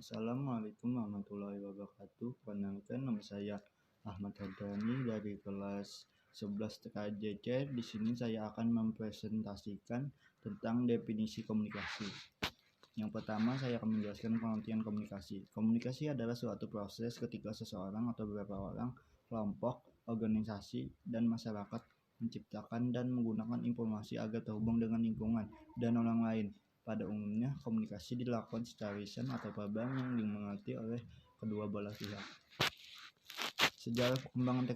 Assalamualaikum warahmatullahi wabarakatuh. Perkenalkan, nama saya Ahmad Hadrani dari kelas 11 TKJC. Di sini saya akan mempresentasikan tentang definisi komunikasi. Yang pertama, saya akan menjelaskan pengertian komunikasi. Komunikasi adalah suatu proses ketika seseorang atau beberapa orang, kelompok, organisasi, dan masyarakat menciptakan dan menggunakan informasi agar terhubung dengan lingkungan dan orang lain. Pada umumnya, komunikasi dilakukan secara lisan atau verbal yang dimengerti oleh kedua belah pihak. Sejarah perkembangan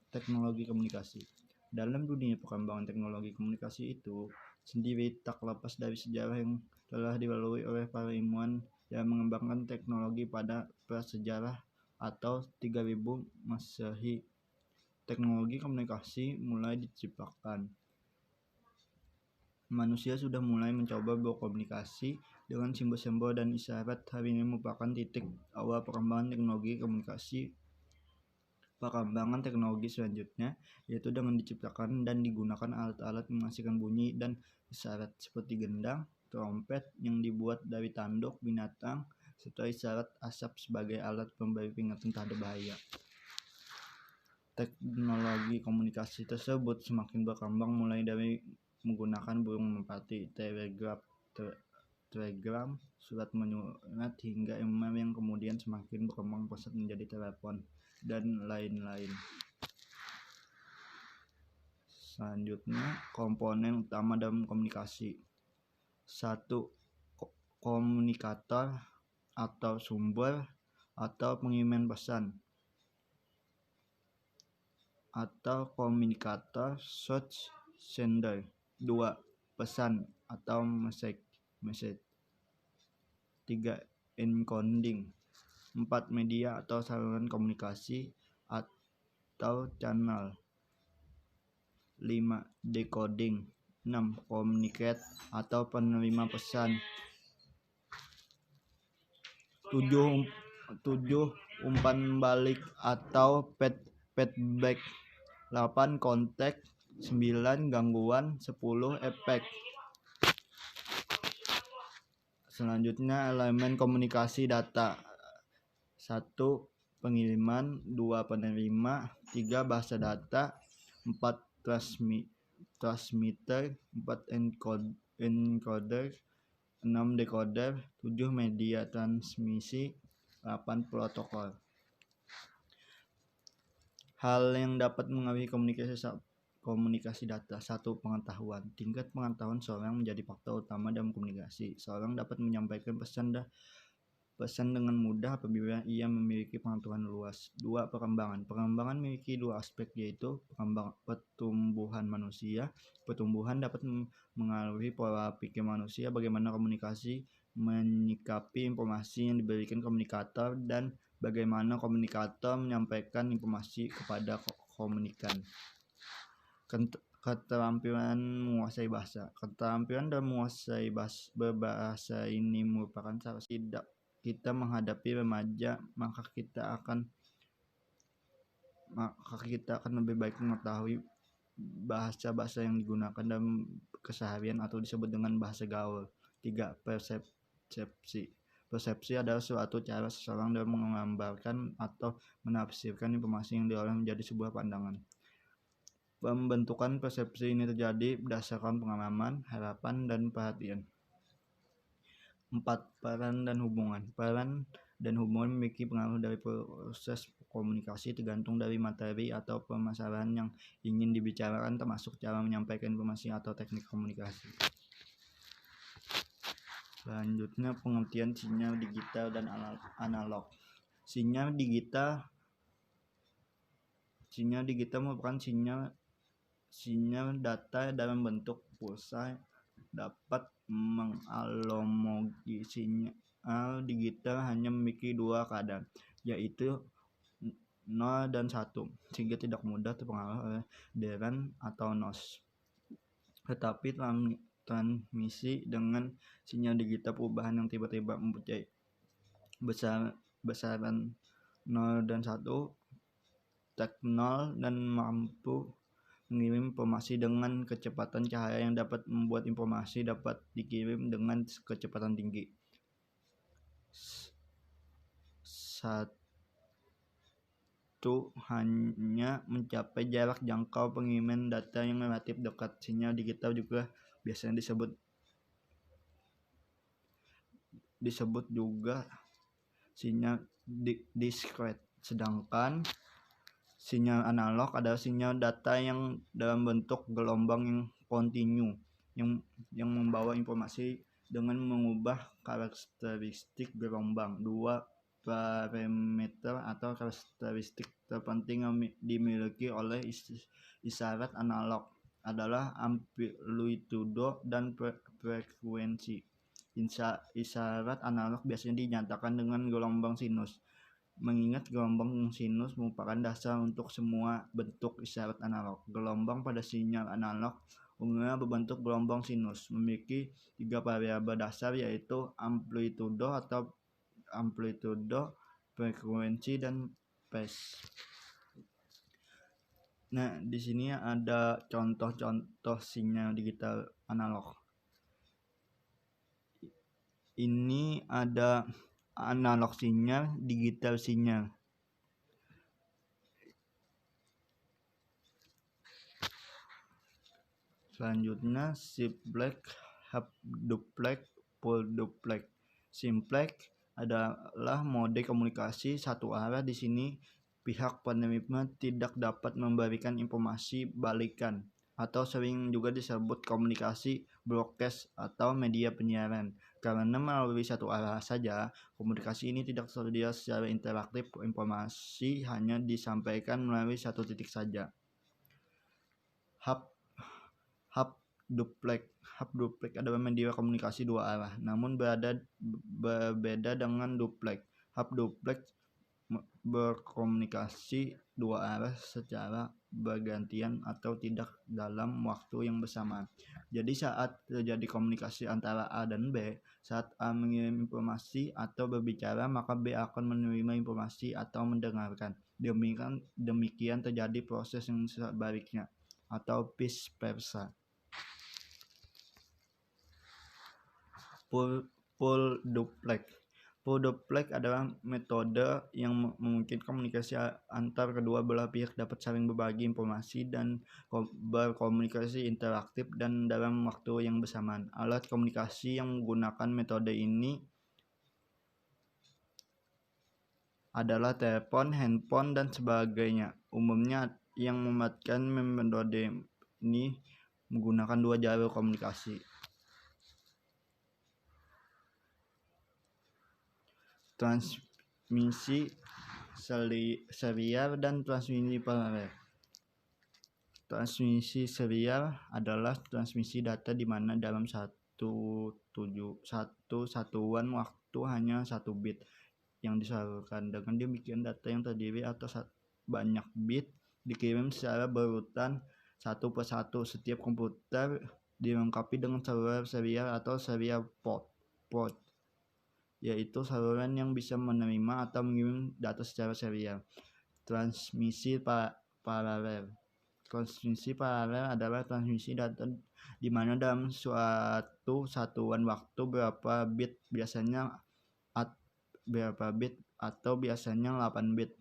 teknologi komunikasi. Dalam dunia perkembangan teknologi komunikasi itu sendiri tak lepas dari sejarah yang telah dilalui oleh para ilmuwan yang mengembangkan teknologi pada prasejarah atau 3000 Masehi. Teknologi komunikasi mulai diciptakan. Manusia sudah mulai mencoba berkomunikasi dengan simbol-simbol dan isyarat. Hari ini merupakan titik awal perkembangan teknologi komunikasi. Perkembangan teknologi selanjutnya yaitu dengan diciptakan dan digunakan alat-alat menghasilkan bunyi dan isyarat seperti gendang, trompet yang dibuat dari tanduk binatang, serta isyarat asap sebagai alat pemberi peringatan terhadap bahaya. Teknologi komunikasi tersebut semakin berkembang mulai dari menggunakan burung merpati, telegram, surat menyurat hingga email yang kemudian semakin berkembang pesat menjadi telepon dan lain-lain. Selanjutnya, komponen utama dalam komunikasi. 1. Komunikator atau sumber atau pengirim pesan, atau komunikator source sender. 2. Pesan atau message. 3. Encoding. 4. Media atau saluran komunikasi atau channel. 5. Decoding. 6. Communicate atau penerima pesan. 7. Umpan balik atau feedback. 8. Kontak. 9. Gangguan. 10. Efek. Selanjutnya, elemen komunikasi data. 1. Pengiriman. 2. Penerima. 3. Bahasa data. 4. Transmitter. 4. Encoder. 6. Decoder. 7. Media transmisi. 8. Protokol. Hal yang dapat mengaruhi komunikasi data. 1. Pengetahuan. Tingkat pengetahuan seorang menjadi faktor utama dalam komunikasi. Seorang dapat menyampaikan pesan dengan mudah apabila ia memiliki pengetahuan luas. 2. Perkembangan. Perkembangan memiliki dua aspek, yaitu pertumbuhan manusia. Pertumbuhan dapat mengaruhi pola pikir manusia, bagaimana komunikasi menyikapi informasi yang diberikan komunikator, dan bagaimana komunikator menyampaikan informasi kepada komunikan. Keterampilan menguasai bahasa. Keterampilan dalam menguasai berbahasa ini merupakan salah tidak kita menghadapi remaja, maka kita akan lebih baik mengetahui bahasa-bahasa yang digunakan dalam keseharian atau disebut dengan bahasa gaul. 3. Persepsi. Persepsi adalah suatu cara seseorang dalam menggambarkan atau menafsirkan informasi yang dioleh menjadi sebuah pandangan. Pembentukan persepsi ini terjadi berdasarkan pengalaman, harapan, dan perhatian. 4. Peran dan hubungan. Peran dan hubungan memiliki pengaruh dari proses komunikasi, tergantung dari materi atau permasalahan yang ingin dibicarakan, termasuk cara menyampaikan informasi atau teknik komunikasi. Selanjutnya, pengertian sinyal digital dan analog. Sinyal digital merupakan sinyal data dalam bentuk pulsa dapat menganalogi. Sinyal digital hanya memiliki dua keadaan, yaitu 0 dan 1, sehingga tidak mudah terpengaruh oleh deran atau noise. Tetapi transmisi dengan sinyal digital, perubahan yang tiba-tiba mempunyai besaran 0 dan 1, tak 0, dan mampu mengirim informasi dengan kecepatan cahaya yang dapat membuat informasi dapat dikirim dengan kecepatan tinggi. hanya mencapai jarak jangkau pengiriman data yang relatif dekat. Sinyal digital juga biasanya disebut juga sinyal diskret, sedangkan sinyal analog adalah sinyal data yang dalam bentuk gelombang yang kontinu yang membawa informasi dengan mengubah karakteristik gelombang. Dua parameter atau karakteristik terpenting yang dimiliki oleh isyarat analog adalah amplitudo dan frekuensi. Isyarat analog biasanya dinyatakan dengan gelombang sinus. Mengingat gelombang sinus merupakan dasar untuk semua bentuk isyarat analog. Gelombang pada sinyal analog umumnya berbentuk gelombang sinus, memiliki 3 variabel dasar, yaitu amplitudo, frekuensi, dan phase. Nah, di sini ada contoh-contoh sinyal digital analog. Ini ada analog sinyal, digital sinyal. Selanjutnya simplex, half duplex, full duplex. Simplex adalah mode komunikasi satu arah. Di sini pihak penerima tidak dapat memberikan informasi balikan, atau sering juga disebut komunikasi broadcast atau media penyiaran. Karena melalui satu arah saja, komunikasi ini tidak tersedia secara interaktif. Informasi hanya disampaikan melalui satu titik saja. Half duplex adalah media komunikasi dua arah, namun berbeda dengan duplex. Half duplex berkomunikasi dua arah secara bergantian atau tidak dalam waktu yang bersamaan. Jadi saat terjadi komunikasi antara A dan B, saat A mengirim informasi atau berbicara, maka B akan menerima informasi atau mendengarkan. Demikian terjadi proses yang sebaliknya, atau vice versa. Full duplex. Full duplex adalah metode yang memungkinkan komunikasi antar kedua belah pihak dapat saling berbagi informasi dan berkomunikasi interaktif dan dalam waktu yang bersamaan. Alat komunikasi yang menggunakan metode ini adalah telepon, handphone, dan sebagainya. Umumnya yang memanfaatkan metode ini menggunakan dua jalur komunikasi. Transmisi serial dan transmisi paralel. Transmisi serial adalah transmisi data di mana dalam satu satuan waktu hanya satu bit yang disalurkan. Dengan demikian data yang terdiri atas banyak bit dikirim secara berurutan satu persatu. Setiap komputer dilengkapi dengan saluran serial atau serial port, yaitu saluran yang bisa menerima atau mengirim data secara serial. Transmisi paralel. Transmisi paralel adalah transmisi data di mana dalam suatu satuan waktu berapa bit atau biasanya 8 bit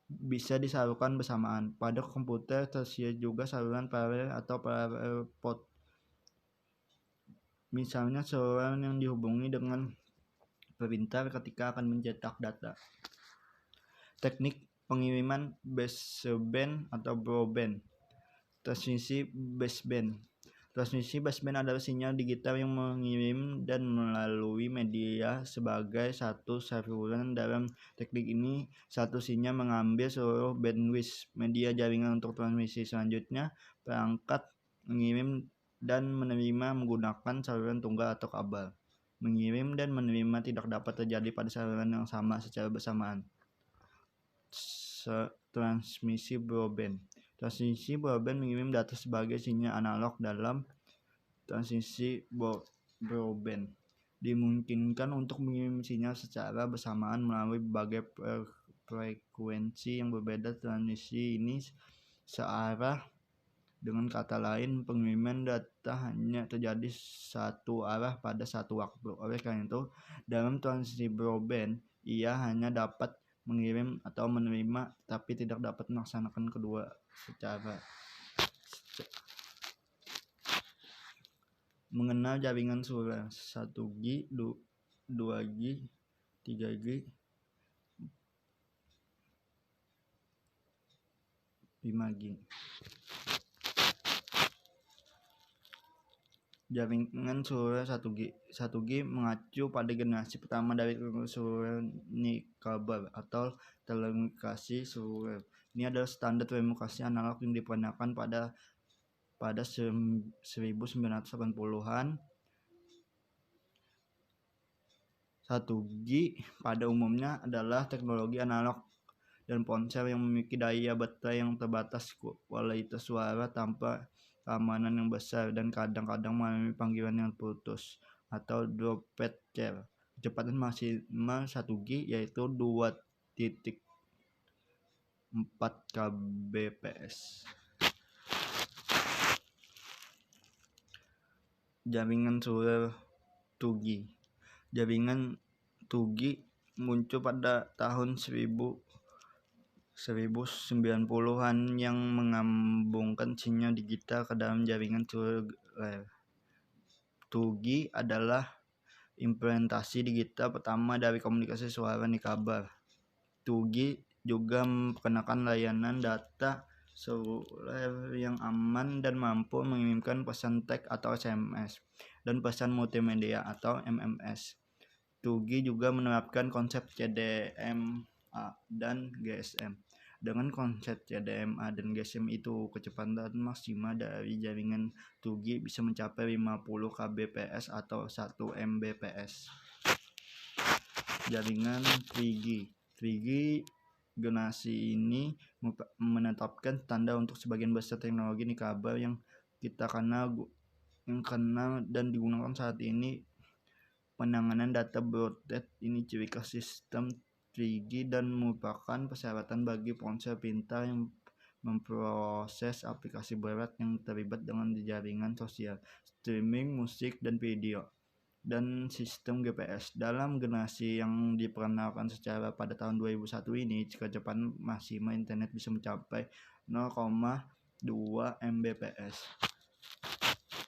bisa disalurkan bersamaan. Pada komputer tersedia juga saluran paralel atau parallel port. Misalnya saluran yang dihubungi dengan printer ketika akan mencetak data. Teknik pengiriman baseband atau broadband. Transmisi baseband. Transmisi baseband adalah sinyal digital yang mengirim dan melalui media sebagai satu saluran. Dalam teknik ini, satu sinyal mengambil seluruh bandwidth media jaringan untuk transmisi. Selanjutnya, perangkat mengirim dan menerima menggunakan saluran tunggal atau kabel. Mengirim dan menerima tidak dapat terjadi pada saluran yang sama secara bersamaan. Transmisi broadband. Transmisi broadband mengirim data sebagai sinyal analog. Dalam transmisi broadband dimungkinkan untuk mengirim sinyal secara bersamaan melalui berbagai frekuensi yang berbeda. Transmisi ini searah. Dengan kata lain, pengiriman data hanya terjadi satu arah pada satu waktu. Oleh karena itu, dalam transmisi broadband, ia hanya dapat mengirim atau menerima, tapi tidak dapat melaksanakan kedua secara mengenal jaringan suara 1G, 2G, 3G, 5G. Jaringan suara 1G. 1G mengacu pada generasi pertama dari suara nikabel atau telekomunikasi suara. Ini adalah standar telekomunikasi analog yang digunakan pada 1980-an. 1G pada umumnya adalah teknologi analog dan ponsel yang memiliki daya baterai yang terbatas, kualitas suara tanpa keamanan yang besar, dan kadang-kadang mengalami panggilan yang putus atau droplet care. Kecepatan maksimal 1G yaitu 2.4 kbps. Jaringan suara 2G. Jaringan 2G muncul pada tahun 1990-an yang mengambungkan sinyal digital ke dalam jaringan seluler. 2G adalah implementasi digital pertama dari komunikasi suara nikabel. 2G juga memperkenalkan layanan data seluler yang aman dan mampu mengirimkan pesan teks atau SMS dan pesan multimedia atau MMS. 2G juga menerapkan konsep CDMA dan GSM. Dengan konsep CDMA dan GSM itu, kecepatan maksimal dari jaringan 2G bisa mencapai 50 kbps atau 1 mbps. Jaringan 3G. 3G generasi ini menetapkan standar untuk sebagian besar teknologi nikabel yang kita kenal dan digunakan saat ini. Penanganan data broadband ini ciri khas sistem 3G dan merupakan persyaratan bagi ponsel pintar yang memproses aplikasi berat yang terlibat dengan jaringan sosial, streaming musik dan video, dan sistem GPS. Dalam generasi yang diperkenalkan secara pada tahun 2001 ini, kecepatan maksimal internet bisa mencapai 0,2 mbps.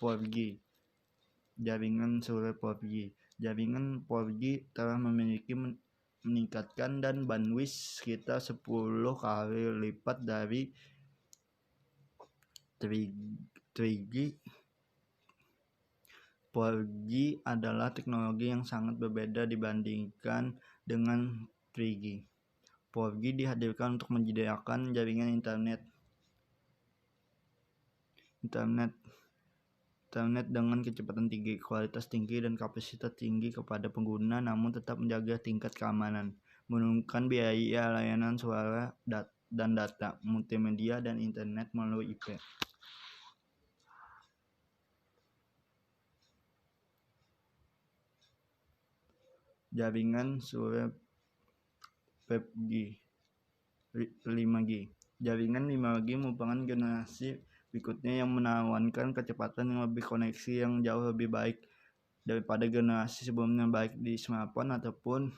4G. Jaringan suara 4G. Jaringan 4G telah memiliki meningkatkan dan bandwidth sekitar 10 kali lipat dari 3G. 4G adalah teknologi yang sangat berbeda dibandingkan dengan 3G. 4G dihadirkan untuk menyediakan jaringan internet dengan kecepatan tinggi, kualitas tinggi, dan kapasitas tinggi kepada pengguna, namun tetap menjaga tingkat keamanan, menurunkan biaya layanan suara dan data, multimedia, dan internet melalui IP. Jaringan suara 5G. Jaringan 5G merupakan generasi berikutnya yang menawarkan kecepatan yang lebih koneksi yang jauh lebih baik daripada generasi sebelumnya, baik di smartphone ataupun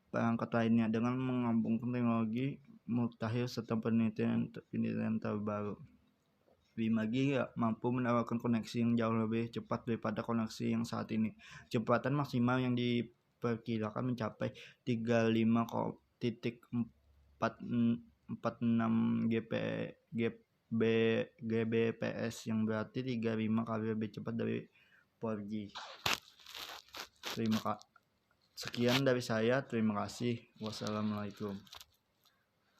perangkat lainnya, dengan menggabungkan teknologi mutakhir serta penelitian terbaru. 5G mampu menawarkan koneksi yang jauh lebih cepat daripada koneksi yang saat ini. Kecepatan maksimal yang diperkirakan mencapai 35.46 Gbps yang berarti 35 kali lebih cepat dari 4G. Sekian dari saya, terima kasih. Wassalamualaikum.